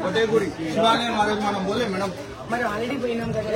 ఒకటే గుడి శివాలయం ఆ రోజు మనం పోలే మేడం మరి ఆల్రెడీ పోయినాం కదా.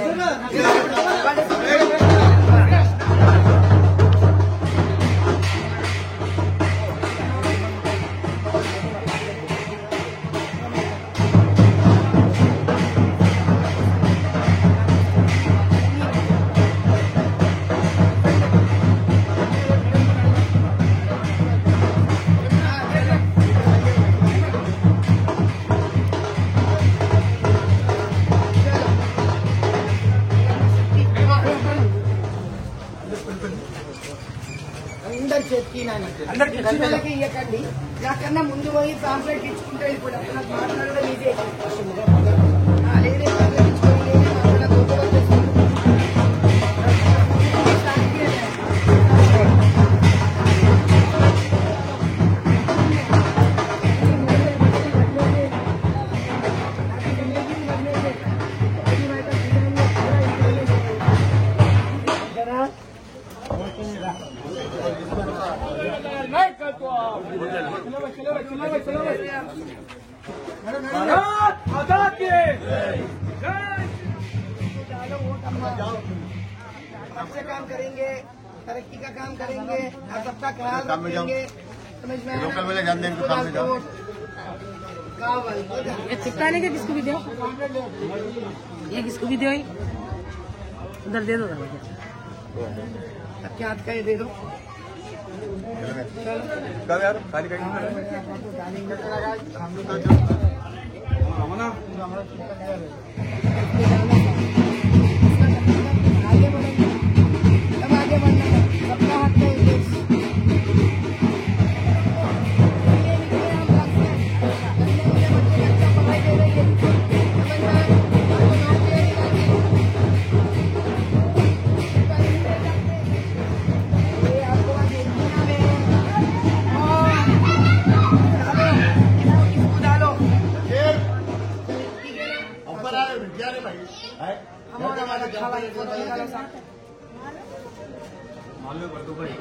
అందరికి వాళ్ళకి ఇవ్వకండి. నాకన్నా ముందు పోయి పాంప్లెట్ ఇచ్చుకుంటే ఇప్పుడు నాకు మాట్లాడడం ఇదే లేదే పాంప్లెట్ ఇచ్చుకొని सबसे काम करेंगे, तरक्की का काम करेंगे और सबका ख्याल रखेंगे। समझ में ये चिपकाने के किसको भी दो, ये किसको भी दो, उधर दे दो क्या हाथ का ये दे दो। कब यार खाली आगे बढ़ेंगे, सब आगे बढ़ना है, सबका हाथ में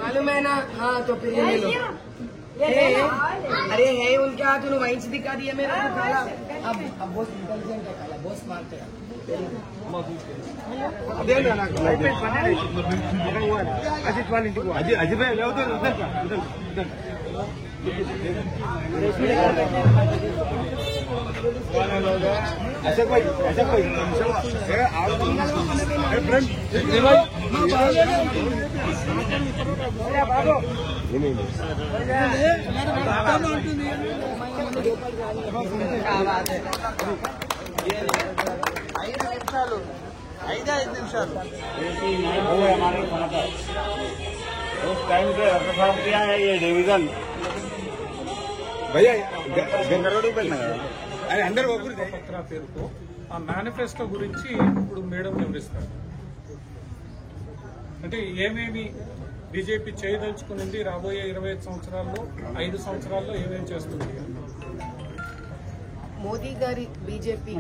मालूम है ना। हाँ तो फिर ये लो। अरे है उनके हाथ, उन्होंने वाइन्स दिखा दिया मेरे को काला। अब बहुत इंटेलिजेंट है काला, बहुत स्मार्ट है। अजीब है ऐसे कोई उस टाइम पे रखरखाव किया है ये डिवीजन भैया అందరూ పత్ర పేరుతో ఆ మేనిఫెస్టో గురించి ఇప్పుడు మేడం వివరిస్తారు. అంటే ఏమేమి బీజేపీ చేయదలుచుకునింది రాబోయే 25 సంవత్సరాల్లో 5 సంవత్సరాల్లో ఏమేమి చేస్తుంది. మోదీ గారి బీజేపీ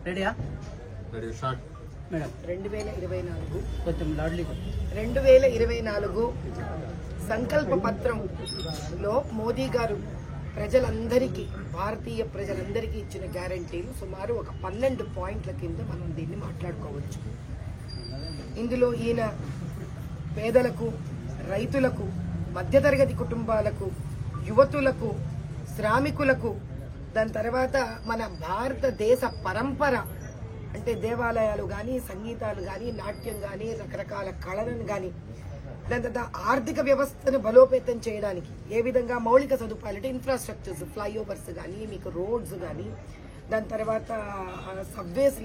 రెడీయా మేడం 2024 సంకల్ప పత్రంలో మోదీ గారు ప్రజలందరికీ, భారతీయ ప్రజలందరికీ ఇచ్చిన గ్యారంటీలు సుమారు ఒక 12 పాయింట్ల కింద మనం దీన్ని మాట్లాడుకోవచ్చు. ఇందులో ఈయన పేదలకు, రైతులకు, మధ్యతరగతి కుటుంబాలకు, యువతులకు, శ్రామికులకు, దాని తర్వాత మన భారతదేశ పరంపర అంటే దేవాలయాలు కానీ, సంగీతాలు కానీ, నాట్యం కానీ, రకరకాల కళలను కానీ, దాని తర్వాత ఆర్థిక వ్యవస్థను బలోపేతం చేయడానికి ఏ విధంగా మౌలిక సదుపాయాలు అంటే ఇన్ఫ్రాస్ట్రక్చర్స్, ఫ్లైఓవర్స్ కానీ, మీకు రోడ్స్ కానీ, దాని తర్వాత సబ్వేస్,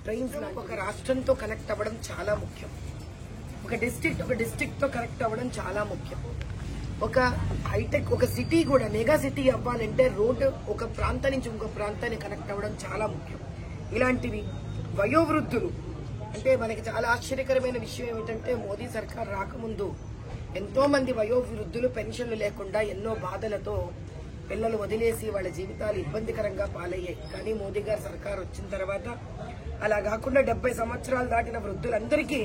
ట్రైన్స్, ఒక రాష్ట్రంతో కనెక్ట్ అవ్వడం చాలా ముఖ్యం. ఒక డిస్ట్రిక్ట్ తో కనెక్ట్ అవ్వడం చాలా ముఖ్యం. ఒక హైటెక్, ఒక సిటీ కూడా మెగా సిటీ అవ్వాలంటే రోడ్డు ఒక ప్రాంతం నుంచి ఇంకో ప్రాంతాన్ని కనెక్ట్ అవ్వడం చాలా ముఖ్యం. ఇలాంటివి వయోవృద్ధులు అంటే మనకి చాలా ఆశ్చర్యకరమైన విషయం ఏమిటంటే మోదీ సర్కార్ రాకముందు ఎంతో మంది వయోవృద్ధులు పెన్షన్లు లేకుండా ఎన్నో బాధలతో పిల్లలు వదిలేసి వాళ్ళ జీవితాలు ఇబ్బందికరంగా పాలయ్యాయి. కానీ మోదీ గారి సర్కార్ వచ్చిన తర్వాత అలా కాకుండా 70 సంవత్సరాలు దాటిన వృద్ధులందరికీ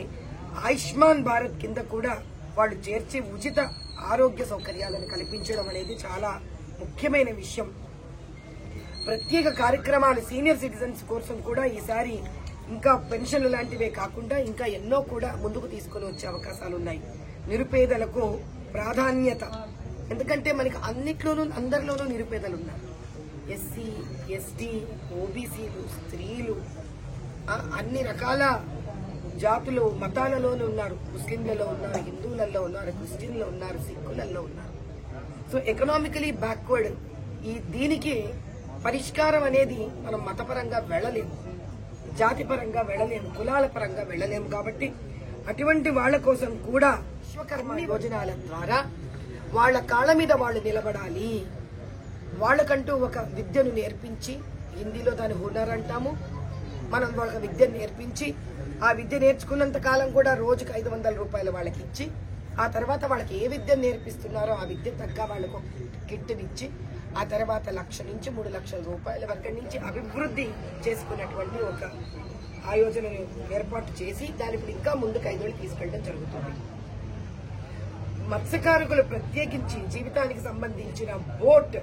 ఆయుష్మాన్ భారత్ కింద కూడా వాళ్ళు చేర్చి ఉచిత ఆరోగ్య సౌకర్యాలను కల్పించడం అనేది చాలా ముఖ్యమైన విషయం. ప్రత్యేక కార్యక్రమాలు సీనియర్ సిటిజన్స్ కోసం కూడా ఈసారి ఇంకా పెన్షన్లు లాంటివే కాకుండా ఇంకా ఎన్నో కూడా ముందుకు తీసుకుని వచ్చే అవకాశాలు ఉన్నాయి. నిరుపేదలకు ప్రాధాన్యత, ఎందుకంటే మనకి అన్నిట్లోనూ అందరిలోనూ నిరుపేదలు ఉన్నారు. ఎస్సీ, ఎస్టీ, ఓబీసీలు, స్త్రీలు, అన్ని రకాల జాతులు మతాలలోనూ ఉన్నారు. ముస్లింలలో ఉన్నారు, హిందువులలో ఉన్నారు, క్రిస్టియన్లో ఉన్నారు, సిక్కులలో ఉన్నారు. సో ఎకనామికలీ బ్యాక్వర్డ్ దీనికి పరిష్కారం అనేది మనం మతపరంగా వెళ్ళలేము, జాతిపరంగా వెళ్ళలేము, కులాల పరంగా వెళ్ళలేము. కాబట్టి అటువంటి వాళ్ల కోసం కూడా విశ్వకర్మ యోజనాల ద్వారా వాళ్ల కాళ్ల మీద వాళ్ళు నిలబడాలి. వాళ్లకంటూ ఒక విద్యను నేర్పించి, హిందీలో దాని హునర్ అంటాము, మనం ఒక విద్యను నేర్పించి ఆ విద్య నేర్చుకున్నంత కాలం కూడా రోజుకు 500 రూపాయలు వాళ్ళకి ఇచ్చి, ఆ తర్వాత వాళ్ళకి ఏ విద్యను నేర్పిస్తున్నారో ఆ విద్య తగ్గ వాళ్ళకు కిట్టునిచ్చి, ఆ తర్వాత 1 లక్ష నుంచి 3 లక్షల రూపాయల వరకు నుంచి అభివృద్ధి చేసుకున్నటువంటి ఒక ఆయోజనను ఏర్పాటు చేసి దాని ఇప్పుడు ఇంకా ముందుకు 5 ఏళ్ళు తీసుకెళ్లడం జరుగుతుంది. మత్స్యకారులు ప్రత్యేకించి జీవితానికి సంబంధించిన బోట్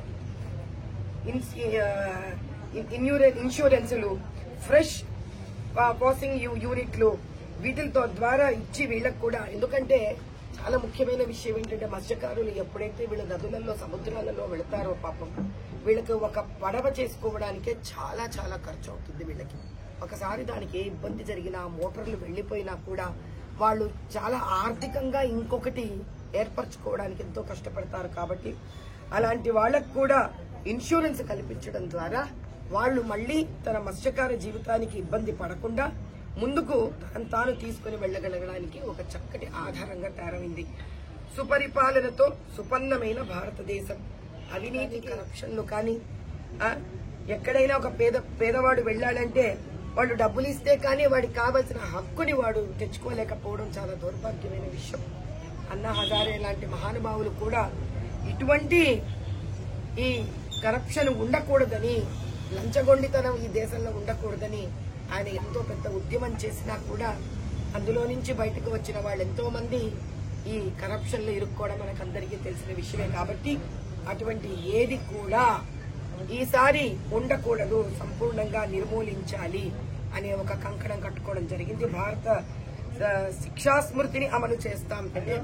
ఇన్సూరెన్సులు, ఫ్రెష్ పాసింగ్ యూనిట్లు వీటితో ద్వారా ఇచ్చి వీళ్ళకు కూడా, ఎందుకంటే చాలా ముఖ్యమైన విషయం ఏంటంటే మత్స్యకారులు ఎప్పుడైతే వీళ్ళ నదులలో సముద్రాలలో వెళతారో పాపం వీళ్ళకి ఒక పడవ చేసుకోవడానికే చాలా చాలా ఖర్చు అవుతుంది. వీళ్ళకి ఒకసారి దానికి ఏ ఇబ్బంది జరిగినా, మోటార్లు వెళ్లిపోయినా కూడా వాళ్ళు చాలా ఆర్థికంగా ఇంకొకటి ఏర్పరచుకోవడానికి ఎంతో కష్టపడతారు. కాబట్టి అలాంటి వాళ్ళకు కూడా ఇన్సూరెన్స్ కల్పించడం ద్వారా వాళ్ళు మళ్లీ తన మత్స్యకార జీవితానికి ఇబ్బంది పడకుండా ముందుకు తాను తీసుకుని వెళ్లగలగడానికి ఒక చక్కటి ఆధారంగా తయారైంది. సుపరిపాలనతో సుపన్నమైన భారతదేశం. అవినీతి, కరప్షన్లు కానీ ఎక్కడైనా ఒక పేదవాడు వెళ్లాలంటే వాళ్ళు డబ్బులు ఇస్తే కానీ వాడికి కావాల్సిన హక్కుని వాడు తెచ్చుకోలేకపోవడం చాలా దౌర్భాగ్యమైన విషయం. అన్నా హజారే లాంటి మహానుభావులు కూడా ఇటువంటి ఈ కరప్షన్ ఉండకూడదని, లంచగొండితనం ఈ దేశంలో ఉండకూడదని ఆయన ఎంతో పెద్ద ఉద్యమం చేసినా కూడా అందులో నుంచి బయటకు వచ్చిన వాళ్ళు ఎంతో మంది ఈ కరప్షన్ లో ఇరుక్కోవడం మనకందరికీ తెలిసిన విషయమే. కాబట్టి అటువంటి ఏది కూడా ఈసారి ఉండకూడదు, సంపూర్ణంగా నిర్మూలించాలి అనే ఒక కంకణం కట్టుకోవడం జరిగింది. భారత శిక్షా స్మృతిని అమలు చేస్తాం అంటే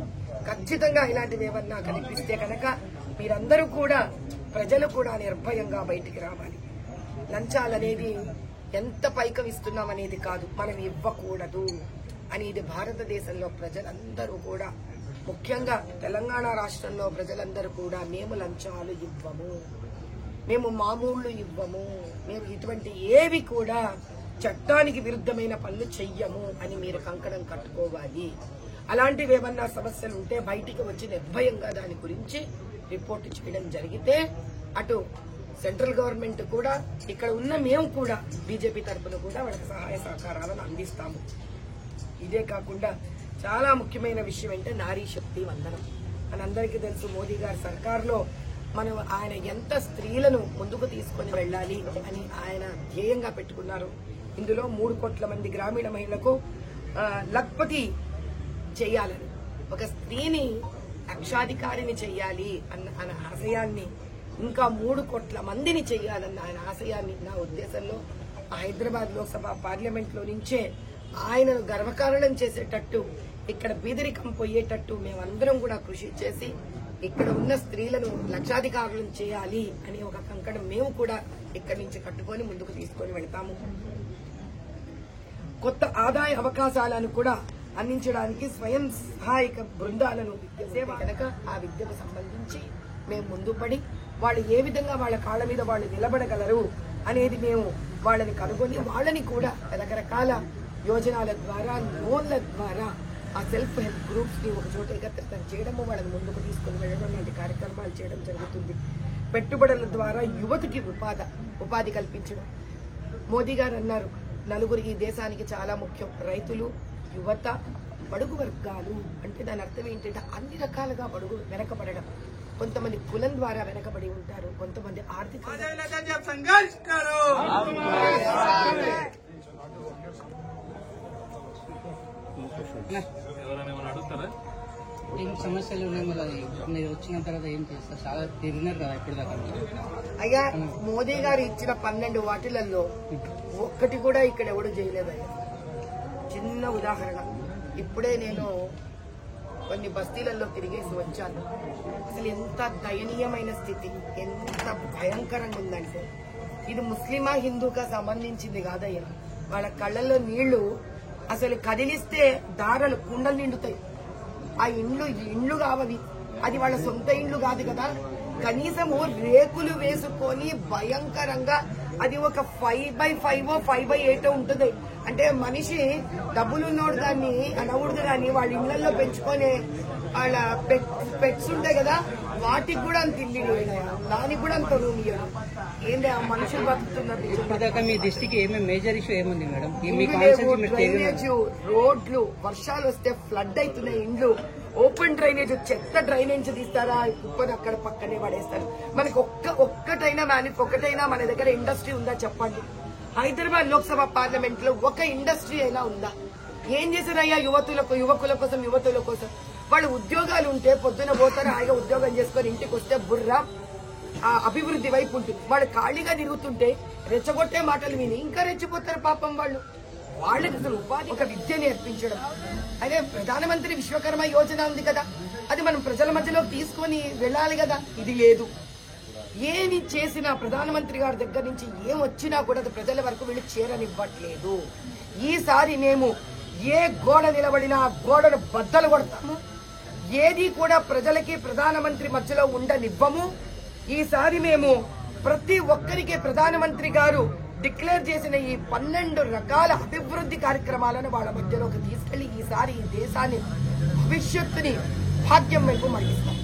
ఖచ్చితంగా ఇలాంటివి ఏమన్నా కనిపిస్తే కనుక మీరందరూ కూడా, ప్రజలు కూడా నిర్భయంగా బయటికి రావాలి. లంచాలనేది ఎంత పైకం ఇస్తున్నామనేది కాదు, మనం ఇవ్వకూడదు అనేది భారతదేశంలో ప్రజలందరూ కూడా, ముఖ్యంగా తెలంగాణ రాష్ట్రంలో ప్రజలందరూ కూడా మేము లంచాలు ఇవ్వము, మేము మామూళ్లు ఇవ్వము, మేము ఇటువంటి ఏవి కూడా చట్టానికి విరుద్ధమైన పనులు చెయ్యము అని మీరు కంకణం కట్టుకోవాలి. అలాంటివి ఏమన్నా సమస్యలు ఉంటే బయటికి వచ్చి నిర్భయంగా దాని గురించి రిపోర్ట్ చేయడం జరిగితే అటు సెంట్రల్ గవర్నమెంట్ కూడా, ఇక్కడ ఉన్న మేము కూడా బీజేపీ తరఫున కూడా వాళ్ళకి సహాయ సహకారాలను అందిస్తాము. ఇదే కాకుండా చాలా ముఖ్యమైన విషయం అంటే నారీ శక్తి వందనం. మనందరికీ తెలుసు, మోదీ గారి సర్కార్లో మనం ఆయన ఎంత స్త్రీలను ముందుకు తీసుకుని వెళ్ళాలి అని ఆయన ధ్యేయంగా పెట్టుకున్నారు. ఇందులో 3 కోట్ల మంది గ్రామీణ మహిళలకు లక్పతి చేయాలని, ఒక స్త్రీని లక్షాధికారిని చెయ్యాలి అన్న ఆశయాన్ని, ఇంకా 3 కోట్ల మందిని చెయ్యాలన్న ఆయన ఆశయాన్ని, నా ఉద్దేశంలో హైదరాబాద్ లోక్సభ పార్లమెంట్ లో నుంచే ఆయనను గర్వకారణం చేసేటట్టు, ఇక్కడ బీదరికం పోయేటట్టు మేమందరం కూడా కృషి చేసి ఇక్కడ ఉన్న స్త్రీలను లక్షాధికారులను చేయాలి అనే ఒక కంకణం మేము కూడా ఇక్కడి నుంచి కట్టుకొని ముందుకు తీసుకొని వెళ్తాము. కొత్త ఆదాయ అవకాశాలను కూడా అందించడానికి స్వయం సహాయక బృందాలను కనుక ఆ విద్యకు సంబంధించి మేము ముందుపడి వాళ్ళు ఏ విధంగా వాళ్ళ కాళ్ల మీద వాళ్ళు నిలబడగలరు అనేది మేము వాళ్ళని కనుగొని వాళ్ళని కూడా రకరకాల యోజనాల ద్వారా, లోన్ల ద్వారా ఆ సెల్ఫ్ హెల్ప్ గ్రూప్స్ ని ఒక చోట ఏకత్రితం చేయడము, వాళ్ళని ముందుకు తీసుకుని వెళ్ళడం లాంటి కార్యక్రమాలు చేయడం జరుగుతుంది. పెట్టుబడుల ద్వారా యువతకి ఉపాధి కల్పించడం. మోదీ గారు అన్నారు, నలుగురు ఈ దేశానికి చాలా ముఖ్యం, రైతులు, యువత, బడుగు వర్గాలు. అంటే దాని అర్థం ఏంటంటే అన్ని రకాలుగా బడుగు వెనకబడడం. కొంతమంది కులం ద్వారా వెనకబడి ఉంటారు, కొంతమంది ఆర్థిక ఎవరైనా అడుగుతారా? ఏం సమస్యలు ఉన్నాయి మరి మీరు వచ్చిన తర్వాత ఏం చేస్తారు? చాలా తిరిగినారు కదా ఇప్పుడు దాకా. అయ్యా మోదీ గారు ఇచ్చిన 12 వాటిలలో ఒక్కటి కూడా ఇక్కడ ఎవడు చేయలేదయ్యా. చిన్న ఉదాహరణ, ఇప్పుడే నేను కొన్ని బస్తీలలో తిరిగేసి వచ్చాను. అసలు ఎంత దయనీయమైన స్థితి, ఎంత భయంకరంగా ఉందంటే ఇది ముస్లిమా హిందూకా సంబంధించింది కాదయ్యా. వాళ్ళ కళ్ళల్లో నీళ్లు అసలు కదిలిస్తే దారలు కుండలు నిండుతాయి. ఆ ఇండ్లు కావవి, అది వాళ్ళ సొంత ఇండ్లు కాదు కదా. కనీసము రేకులు వేసుకొని భయంకరంగా అది ఒక 5x5 5x8 ఉంటుంది. అంటే మనిషి డబ్బులున్నోడు దాన్ని అనవుడు కానీ వాళ్ళ ఇళ్లలో పెంచుకొని వాళ్ళ పెట్స్ ఉంటాయి కదా, వాటికి కూడా అంత ఇల్లు దానికి కూడా అంత రూమ్ ఇయ్యరు. ఏంటి ఆ మనుషులు బతుకుతున్నారు. ఇప్పటిదాకా మీ దృష్టికి ఏమేమి మేజర్ ఇష్యూ ఏముంది మేడం? డ్రైనేజ్, రోడ్లు, వర్షాలు వస్తే ఫ్లడ్ అవుతున్నాయి ఇండ్లు, ఓపెన్ డ్రైనేజ్, చెత్త డ్రైనేజ్ తీస్తారా, కుప్పని అక్కడ పక్కనే పడేస్తారు. మనకి ఒక్కటైనా మన దగ్గర ఇండస్ట్రీ ఉందా చెప్పండి? హైదరాబాద్ లోక్సభ పార్లమెంట్ లో ఒక ఇండస్ట్రీ అయినా ఉందా? ఏం చేశారయ్యా యువకుల కోసం? వాళ్ళు ఉద్యోగాలు ఉంటే పొద్దున పోతారు, హాయిగా ఉద్యోగం చేసుకొని ఇంటికి వస్తే బుర్ర ఆ అభివృద్ధి వైపు ఉంటుంది. వాళ్ళు ఖాళీగా తిరుగుతుంటే రెచ్చగొట్టే మాటలు విని ఇంకా రెచ్చిపోతారు పాపం వాళ్ళు. వాళ్ళకి అసలు ఉపాధి, ఒక విద్య నేర్పించడం. అదే ప్రధానమంత్రి విశ్వకర్మ యోజన ఉంది కదా, అది మనం ప్రజల మధ్యలో తీసుకొని వెళ్ళాలి కదా. ఇది లేదు. ఏమి చేసినా ప్రధానమంత్రి గారి దగ్గర నుంచి ఏం వచ్చినా కూడా అది ప్రజల వరకు వీళ్ళు చేరనివ్వట్లేదు. ఈసారి మేము ఏ గోడ నిలబడినా గోడను బద్దలు కొడతాము. ఏది కూడా ప్రజలకి ప్రధానమంత్రి మధ్యలో ఉండనివ్వము. ఈసారి మేము ప్రతి ఒక్కరికి ప్రధానమంత్రి గారు డిక్లేర్ చేసిన ఈ 12 రకాల అభివృద్ధి కార్యక్రమాలను వాళ్ళ మధ్యలోకి తీసుకెళ్లి ఈసారి ఈ దేశాన్ని భవిష్యత్తుని భాగ్యం వైపు మళ్లిస్తాం.